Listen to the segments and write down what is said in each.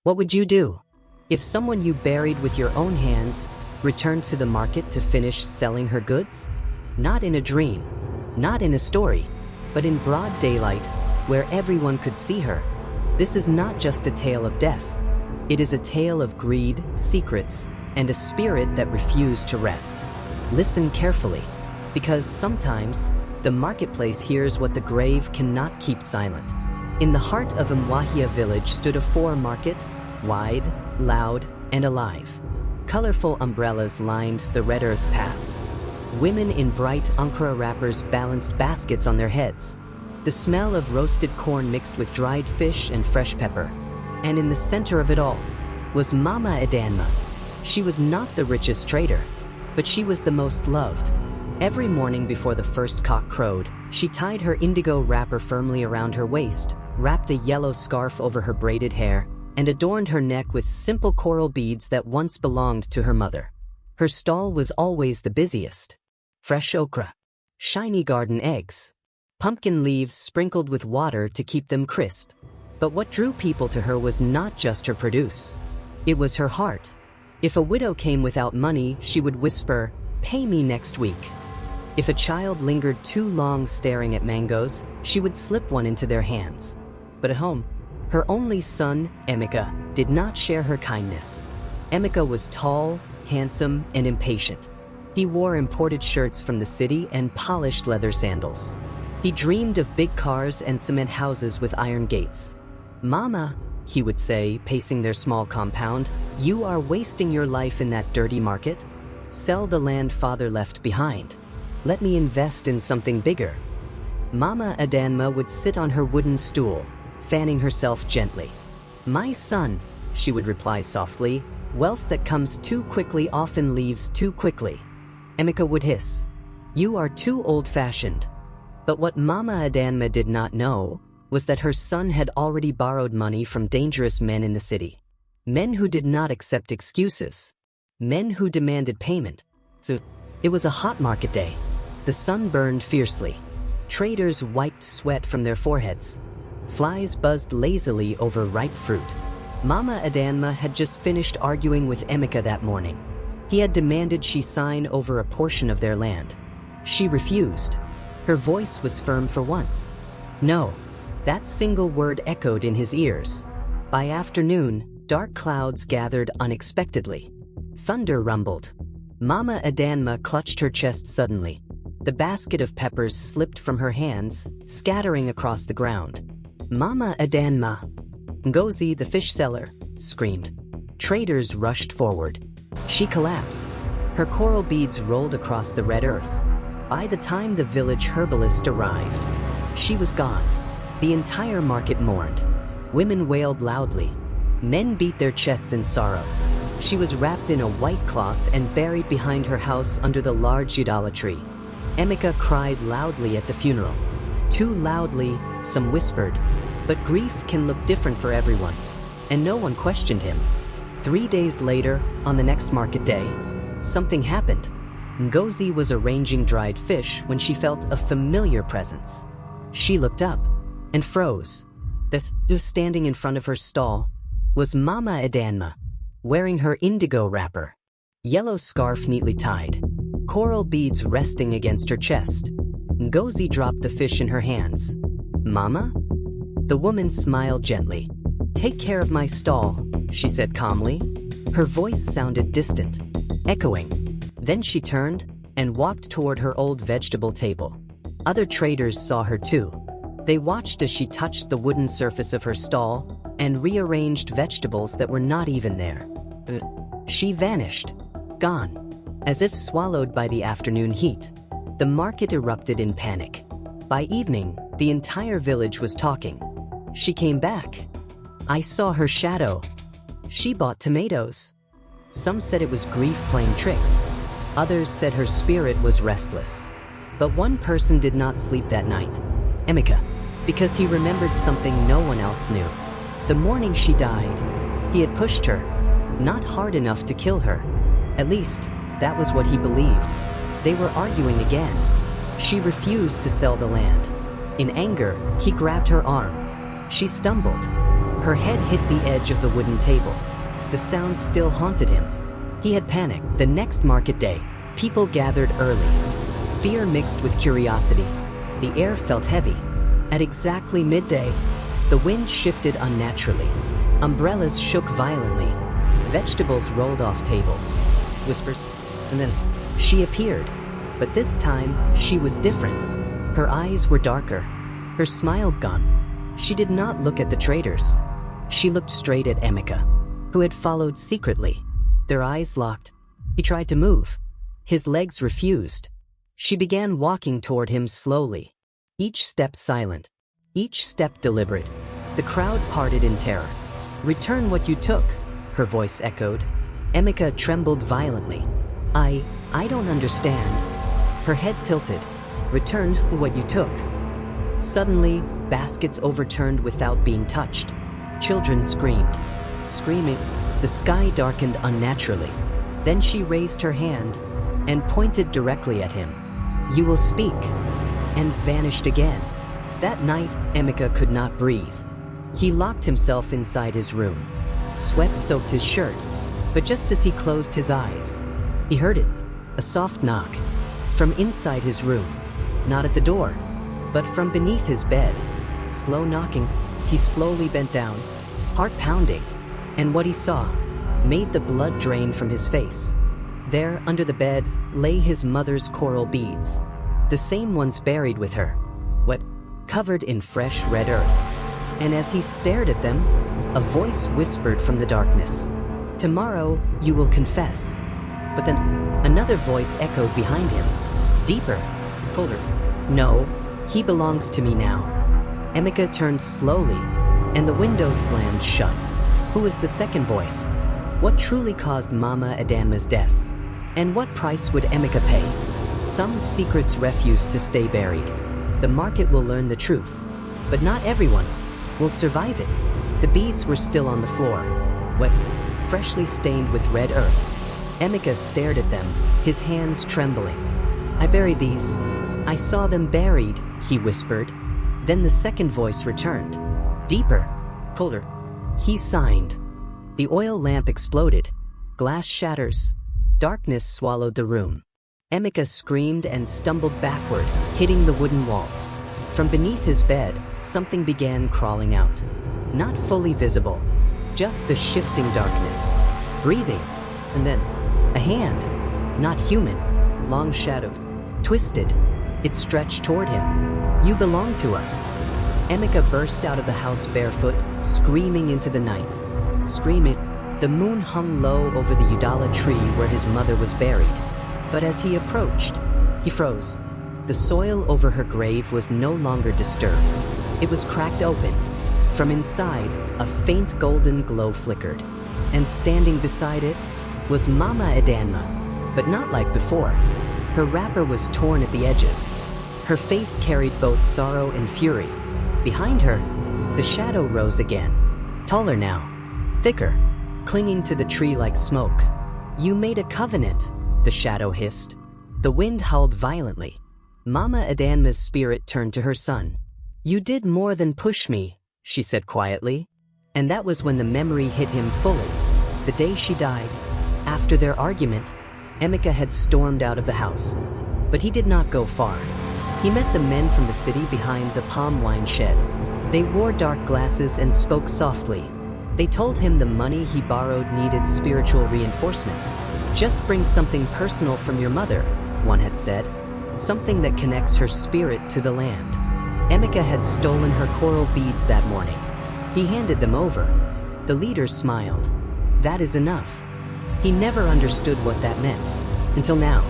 What would you do if someone you buried with your own hands returned to the market to finish selling her goods? Not in a dream, not in a story, but in broad daylight, where everyone could see her. This is not just a tale of death. It is a tale of greed, secrets, and a spirit that refused to rest. Listen carefully, because sometimes the marketplace hears what the grave cannot keep silent. In the heart of Umuahia village stood Afor Market, wide, loud, and alive. Colorful umbrellas lined the red earth paths. Women in bright ankara wrappers balanced baskets on their heads. The smell of roasted corn mixed with dried fish and fresh pepper. And in the center of it all was Mama Adanma. She was not the richest trader, but she was the most loved. Every morning before the first cock crowed, she tied her indigo wrapper firmly around her waist, wrapped a yellow scarf over her braided hair, and adorned her neck with simple coral beads that once belonged to her mother. Her stall was always the busiest. Fresh okra, shiny garden eggs, pumpkin leaves sprinkled with water to keep them crisp. But what drew people to her was not just her produce. It was her heart. If a widow came without money, she would whisper, "Pay me next week." If a child lingered too long staring at mangoes, she would slip one into their hands. But at home, her only son, Emeka, did not share her kindness. Emeka was tall, handsome, and impatient. He wore imported shirts from the city and polished leather sandals. He dreamed of big cars and cement houses with iron gates. "Mama," he would say, pacing their small compound, "you are wasting your life in that dirty market. Sell the land father left behind. Let me invest in something bigger." Mama Adanma would sit on her wooden stool, fanning herself gently. "My son," she would reply softly, "wealth that comes too quickly often leaves too quickly." Emeka would hiss, "You are too old-fashioned." But what Mama Adanma did not know was that her son had already borrowed money from dangerous men in the city. Men who did not accept excuses. Men who demanded payment. So it was a hot market day. The sun burned fiercely. Traders wiped sweat from their foreheads. Flies buzzed lazily over ripe fruit. Mama Adanma had just finished arguing with Emeka that morning. He had demanded she sign over a portion of their land. She refused. Her voice was firm for once. No. That single word echoed in his ears. By afternoon, dark clouds gathered unexpectedly. Thunder rumbled. Mama Adanma clutched her chest suddenly. The basket of peppers slipped from her hands, scattering across the ground. "Mama Adanma!" Ngozi, the fish seller, screamed. Traders rushed forward. She collapsed. Her coral beads rolled across the red earth. By the time the village herbalist arrived, she was gone. The entire market mourned. Women wailed loudly. Men beat their chests in sorrow. She was wrapped in a white cloth and buried behind her house under the large udala tree. Emeka cried loudly at the funeral. Too loudly, some whispered. But grief can look different for everyone. And no one questioned him. 3 days later, on the next market day, something happened. Ngozi was arranging dried fish when she felt a familiar presence. She looked up and froze. The standing in front of her stall was Mama Adanma, wearing her indigo wrapper, yellow scarf neatly tied, coral beads resting against her chest. Ngozi dropped the fish in her hands. "Mama?" The woman smiled gently. "Take care of my stall," she said calmly. Her voice sounded distant, echoing. Then she turned and walked toward her old vegetable table. Other traders saw her too. They watched as she touched the wooden surface of her stall and rearranged vegetables that were not even there. She vanished, gone, as if swallowed by the afternoon heat. The market erupted in panic. By evening, the entire village was talking. She came back. I saw her shadow. She bought tomatoes. Some said it was grief playing tricks. Others said her spirit was restless. But one person did not sleep that night, Emeka, because he remembered something no one else knew. The morning she died, he had pushed her, not hard enough to kill her. At least, that was what he believed. They were arguing again. She refused to sell the land. In anger, he grabbed her arm. She stumbled. Her head hit the edge of the wooden table. The sound still haunted him. He had panicked. The next market day, people gathered early. Fear mixed with curiosity. The air felt heavy. At exactly midday, the wind shifted unnaturally. Umbrellas shook violently. Vegetables rolled off tables. Whispers. And then she appeared. But this time, she was different. Her eyes were darker. Her smile gone. She did not look at the traders. She looked straight at Emeka, who had followed secretly. Their eyes locked. He tried to move. His legs refused. She began walking toward him slowly. Each step silent. Each step deliberate. The crowd parted in terror. "Return what you took," her voice echoed. Emeka trembled violently. I don't understand." Her head tilted. "Return what you took." Suddenly, baskets overturned without being touched. Children screamed. Screaming, the sky darkened unnaturally. Then she raised her hand and pointed directly at him. "You will speak," and vanished again. That night, Emeka could not breathe. He locked himself inside his room. Sweat soaked his shirt, but just as he closed his eyes, he heard it, a soft knock. From inside his room, not at the door, but from beneath his bed. Slow knocking, he slowly bent down, heart pounding, and what he saw made the blood drain from his face. There, under the bed, lay his mother's coral beads, the same ones buried with her, wet, covered in fresh red earth. And as he stared at them, a voice whispered from the darkness, "Tomorrow you will confess." But then another voice echoed behind him, deeper, colder. "No, he belongs to me now." Emeka turned slowly, and the window slammed shut. Who was the second voice? What truly caused Mama Adanma's death? And what price would Emeka pay? Some secrets refuse to stay buried. The market will learn the truth, but not everyone will survive it. The beads were still on the floor, wet, freshly stained with red earth. Emeka stared at them, his hands trembling. "I buried these. I saw them buried," he whispered. Then the second voice returned, deeper, colder. He signed. The oil lamp exploded. Glass shatters. Darkness swallowed the room. Emeka screamed and stumbled backward, hitting the wooden wall. From beneath his bed, something began crawling out. Not fully visible, just a shifting darkness. Breathing, and then a hand, not human, long-shadowed, twisted. It stretched toward him. "You belong to us." Emeka burst out of the house barefoot, screaming into the night. Screaming. The moon hung low over the Udala tree where his mother was buried. But as he approached, he froze. The soil over her grave was no longer disturbed. It was cracked open. From inside, a faint golden glow flickered. And standing beside it was Mama Adanma, but not like before. Her wrapper was torn at the edges. Her face carried both sorrow and fury. Behind her, the shadow rose again, taller now, thicker, clinging to the tree like smoke. "You made a covenant," the shadow hissed. The wind howled violently. Mama Adanma's spirit turned to her son. "You did more than push me," she said quietly. And that was when the memory hit him fully. The day she died. After their argument, Emeka had stormed out of the house. But he did not go far. He met the men from the city behind the palm wine shed. They wore dark glasses and spoke softly. They told him the money he borrowed needed spiritual reinforcement. "Just bring something personal from your mother," one had said. "Something that connects her spirit to the land." Emeka had stolen her coral beads that morning. He handed them over. The leader smiled. "That is enough." He never understood what that meant. Until now.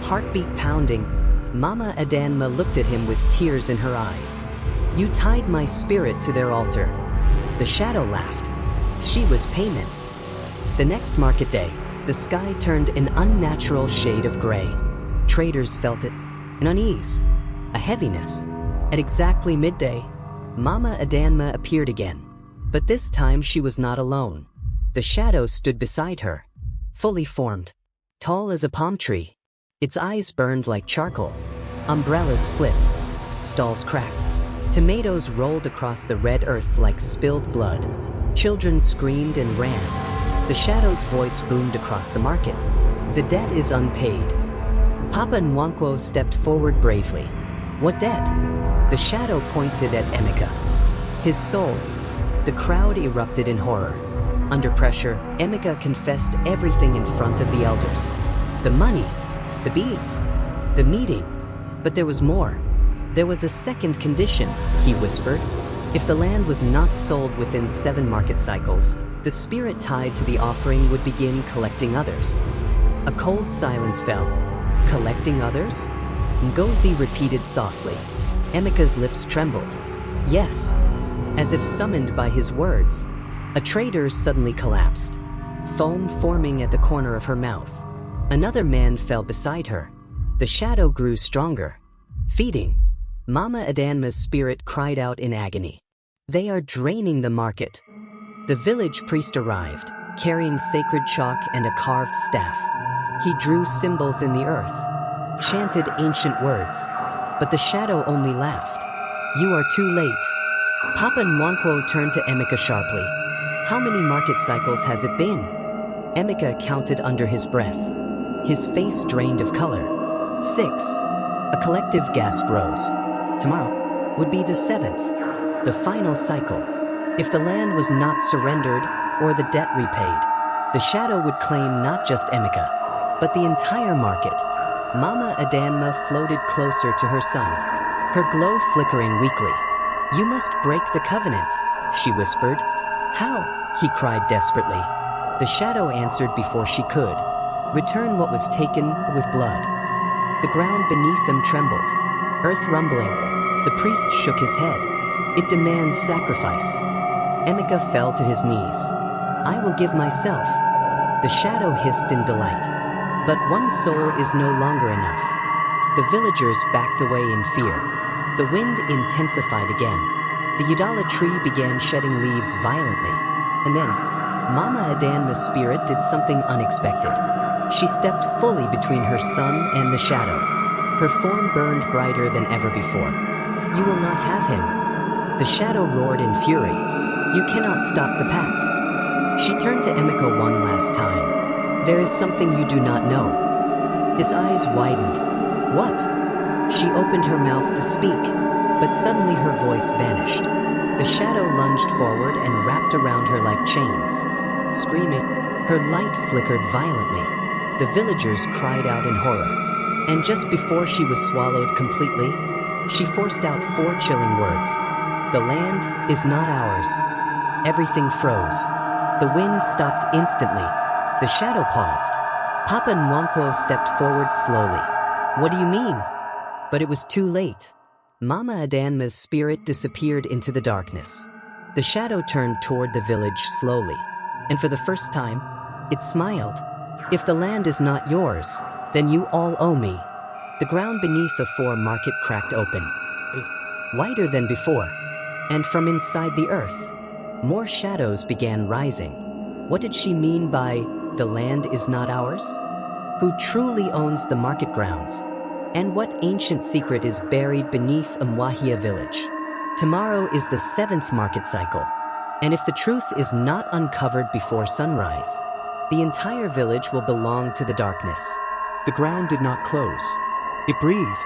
Heartbeat pounding, Mama Adanma looked at him with tears in her eyes. "You tied my spirit to their altar." The shadow laughed. She was payment. The next market day, the sky turned an unnatural shade of gray. Traders felt it, an unease, a heaviness. At exactly midday, Mama Adanma appeared again. But this time she was not alone. The shadow stood beside her, fully formed, tall as a palm tree. Its eyes burned like charcoal. Umbrellas flipped. Stalls cracked. Tomatoes rolled across the red earth like spilled blood. Children screamed and ran. The shadow's voice boomed across the market. The debt is unpaid. Papa Nwankwo stepped forward bravely. What debt? The shadow pointed at Emeka. His soul. The crowd erupted in horror. Under pressure, Emeka confessed everything in front of the elders. The money, the beads, the meeting. But there was more. There was a second condition, he whispered. If the land was not sold within 7 market cycles, the spirit tied to the offering would begin collecting others. A cold silence fell. Collecting others? Ngozi repeated softly. Emeka's lips trembled. Yes, as if summoned by his words. A trader suddenly collapsed, foam forming at the corner of her mouth. Another man fell beside her. The shadow grew stronger. Feeding. Mama Adanma's spirit cried out in agony. They are draining the market. The village priest arrived, carrying sacred chalk and a carved staff. He drew symbols in the earth, chanted ancient words, but the shadow only laughed. You are too late. Papa Nwankwo turned to Emeka sharply. How many market cycles has it been? Emeka counted under his breath. His face drained of color. 6. A collective gasp rose. Tomorrow would be the 7th, the final cycle. If the land was not surrendered or the debt repaid, the shadow would claim not just Emeka, but the entire market. Mama Adanma floated closer to her son, her glow flickering weakly. You must break the covenant, she whispered. How? He cried desperately. The shadow answered before she could. Return what was taken with blood. The ground beneath them trembled, earth rumbling. The priest shook his head. It demands sacrifice. Emeka fell to his knees. I will give myself. The shadow hissed in delight. But one soul is no longer enough. The villagers backed away in fear. The wind intensified again. The Yadala tree began shedding leaves violently. And then, Mama Adanma's spirit did something unexpected. She stepped fully between her son and the shadow. Her form burned brighter than ever before. You will not have him. The shadow roared in fury. You cannot stop the pact. She turned to Emeka one last time. There is something you do not know. His eyes widened. What? She opened her mouth to speak, but suddenly her voice vanished. The shadow lunged forward and wrapped around her like chains. Screaming, her light flickered violently. The villagers cried out in horror. And just before she was swallowed completely, she forced out 4 chilling words. The land is not ours. Everything froze. The wind stopped instantly. The shadow paused. Papa Nwankwo stepped forward slowly. What do you mean? But it was too late. Mama Adanma's spirit disappeared into the darkness. The shadow turned toward the village slowly, and for the first time, it smiled. If the land is not yours, then you all owe me. The ground beneath the Afor Market cracked open, whiter than before, and from inside the earth, more shadows began rising. What did she mean by, the land is not ours? Who truly owns the market grounds? And what ancient secret is buried beneath Umuahia village? Tomorrow is the 7th market cycle, and if the truth is not uncovered before sunrise, the entire village will belong to the darkness. The ground did not close. It breathed,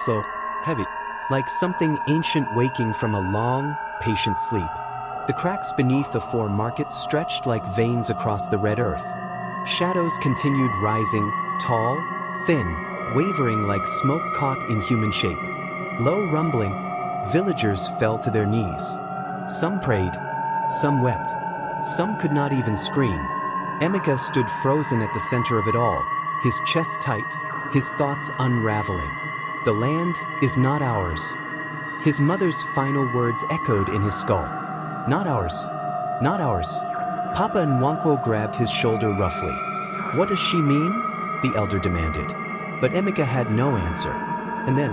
slow, heavy, like something ancient waking from a long, patient sleep. The cracks beneath the Afor Market stretched like veins across the red earth. Shadows continued rising, tall, thin, wavering like smoke caught in human shape. Low rumbling, villagers fell to their knees. Some prayed, some wept, some could not even scream. Emeka stood frozen at the center of it all, his chest tight, his thoughts unraveling. The land is not ours. His mother's final words echoed in his skull. Not ours. Not ours. Papa Nwankwo grabbed his shoulder roughly. What does she mean? The elder demanded. But Emeka had no answer. And then,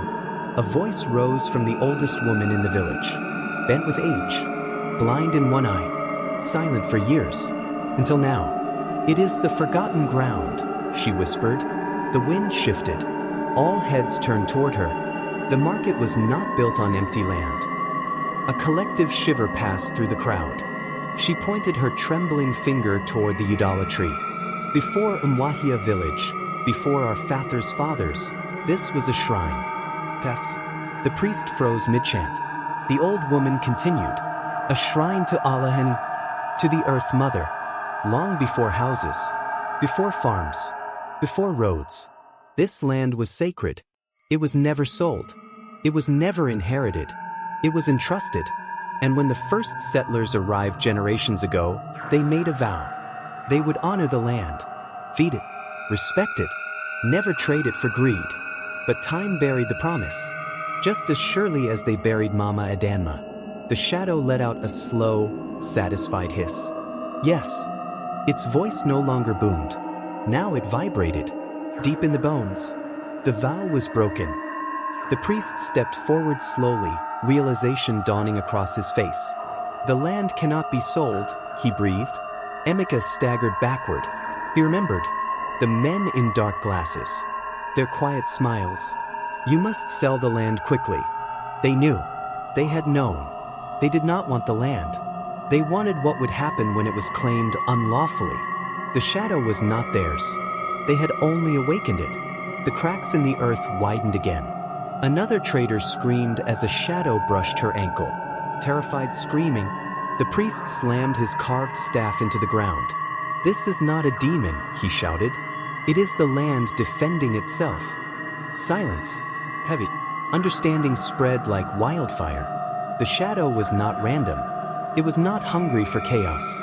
a voice rose from the oldest woman in the village, bent with age, blind in one eye, silent for years, until now. It is the forgotten ground, she whispered. The wind shifted. All heads turned toward her. The market was not built on empty land. A collective shiver passed through the crowd. She pointed her trembling finger toward the idolatry. Before Umuahia village, before our fathers' fathers, this was a shrine. Casks. The priest froze mid-chant. The old woman continued. A shrine to Allahin, to the Earth Mother. Long before houses, before farms, before roads. This land was sacred. It was never sold. It was never inherited. It was entrusted. And when the first settlers arrived generations ago, they made a vow. They would honor the land, feed it, respect it, never trade it for greed. But time buried the promise. Just as surely as they buried Mama Adanma, the shadow let out a slow, satisfied hiss. Yes. Its voice no longer boomed. Now it vibrated, deep in the bones. The vow was broken. The priest stepped forward slowly, realization dawning across his face. The land cannot be sold, he breathed. Emeka staggered backward. He remembered. The men in dark glasses. Their quiet smiles. You must sell the land quickly. They knew. They had known. They did not want the land. They wanted what would happen when it was claimed unlawfully. The shadow was not theirs. They had only awakened it. The cracks in the earth widened again. Another trader screamed as a shadow brushed her ankle. Terrified screaming, the priest slammed his carved staff into the ground. This is not a demon, he shouted. It is the land defending itself. Silence. Heavy. Understanding spread like wildfire. The shadow was not random. It was not hungry for chaos.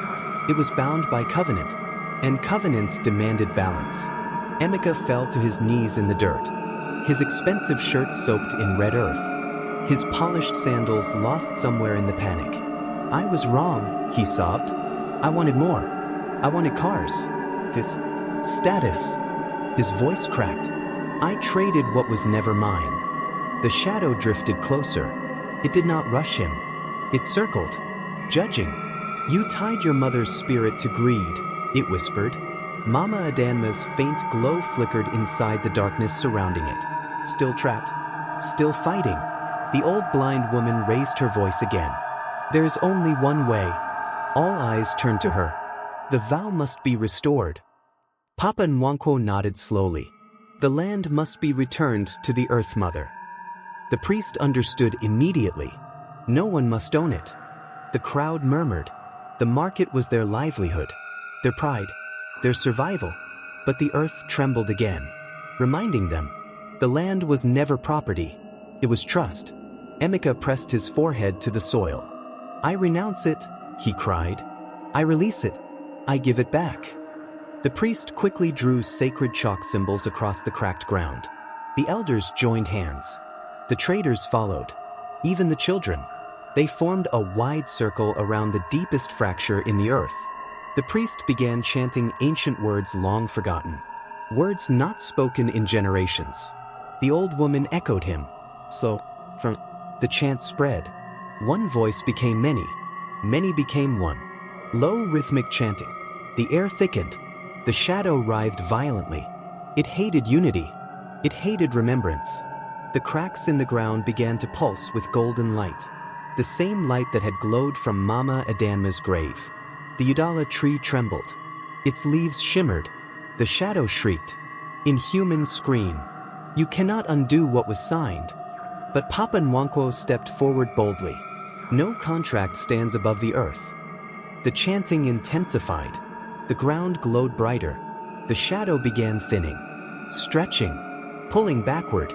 It was bound by covenant, and covenants demanded balance. Emeka fell to his knees in the dirt. His expensive shirt soaked in red earth. His polished sandals lost somewhere in the panic. I was wrong, he sobbed. I wanted more. I wanted cars. This status. His voice cracked. I traded what was never mine. The shadow drifted closer. It did not rush him. It circled. Judging. You tied your mother's spirit to greed, it whispered. Mama Adanma's faint glow flickered inside the darkness surrounding it. Still trapped. Still fighting. The old blind woman raised her voice again. There is only one way. All eyes turned to her. The vow must be restored. Papa Nwankwo nodded slowly. The land must be returned to the Earth Mother. The priest understood immediately. No one must own it. The crowd murmured. The market was their livelihood, their pride, their survival. But the earth trembled again, reminding them, the land was never property, it was trust. Emeka pressed his forehead to the soil. I renounce it, he cried. I release it. I give it back. The priest quickly drew sacred chalk symbols across the cracked ground. The elders joined hands. The traders followed. Even the children. They formed a wide circle around the deepest fracture in the earth. The priest began chanting ancient words long forgotten. Words not spoken in generations. The old woman echoed him. Slow. From the chant spread. One voice became many. Many became one. Low rhythmic chanting. The air thickened. The shadow writhed violently. It hated unity. It hated remembrance. The cracks in the ground began to pulse with golden light. The same light that had glowed from Mama Adanma's grave. The Udala tree trembled. Its leaves shimmered. The shadow shrieked. Inhuman scream. You cannot undo what was signed. But Papa Nwankwo stepped forward boldly. No contract stands above the earth. The chanting intensified. The ground glowed brighter. The shadow began thinning. Stretching. Pulling backward.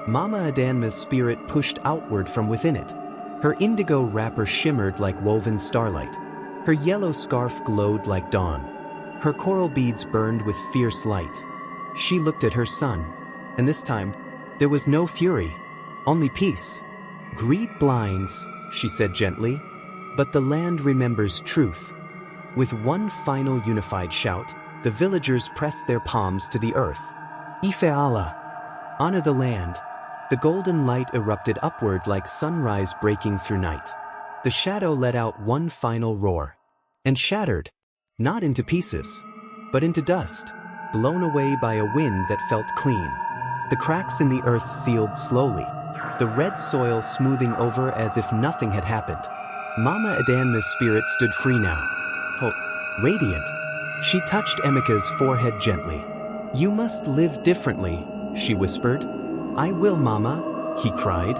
Mama Adanma's spirit pushed outward from within it. Her indigo wrapper shimmered like woven starlight. Her yellow scarf glowed like dawn. Her coral beads burned with fierce light. She looked at her son, and this time, there was no fury, only peace. Greed blinds, she said gently, but the land remembers truth. With one final unified shout, the villagers pressed their palms to the earth. Ife Allah, honor the land. The golden light erupted upward like sunrise breaking through night. The shadow let out one final roar, and shattered, not into pieces, but into dust, blown away by a wind that felt clean. The cracks in the earth sealed slowly, the red soil smoothing over as if nothing had happened. Mama Adanma's spirit stood free now. Radiant. She touched Emeka's forehead gently. You must live differently, she whispered. I will, Mama, he cried.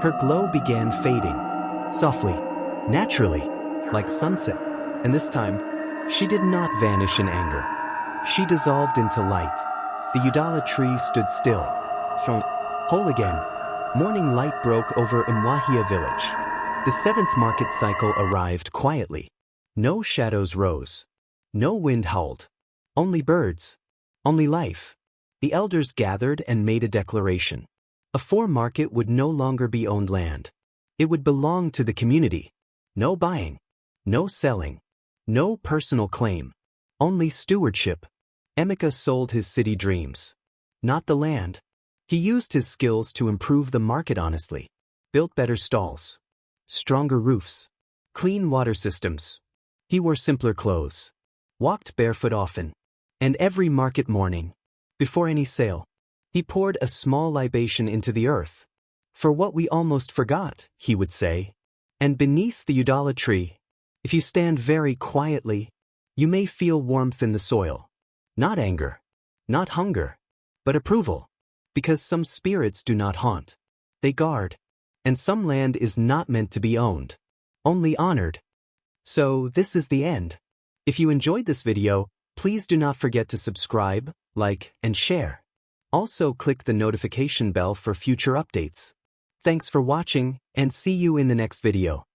Her glow began fading. Softly. Naturally. Like sunset. And this time, she did not vanish in anger. She dissolved into light. The Udala tree stood still. Whole again. Morning light broke over Umuahia village. The 7th market cycle arrived quietly. No shadows rose. No wind howled. Only birds. Only life. The elders gathered and made a declaration. Afor Market would no longer be owned land. It would belong to the community. No buying. No selling. No personal claim. Only stewardship. Emeka sold his city dreams. Not the land. He used his skills to improve the market honestly. Built better stalls. Stronger roofs. Clean water systems. He wore simpler clothes. Walked barefoot often. And every market morning, before any sale, he poured a small libation into the earth. For what we almost forgot, he would say. And beneath the Udala tree, if you stand very quietly, you may feel warmth in the soil. Not anger. Not hunger. But approval. Because some spirits do not haunt. They guard. And some land is not meant to be owned. Only honored. So this is the end. If you enjoyed this video, please do not forget to subscribe, like, and share. Also click the notification bell for future updates. Thanks for watching, and see you in the next video.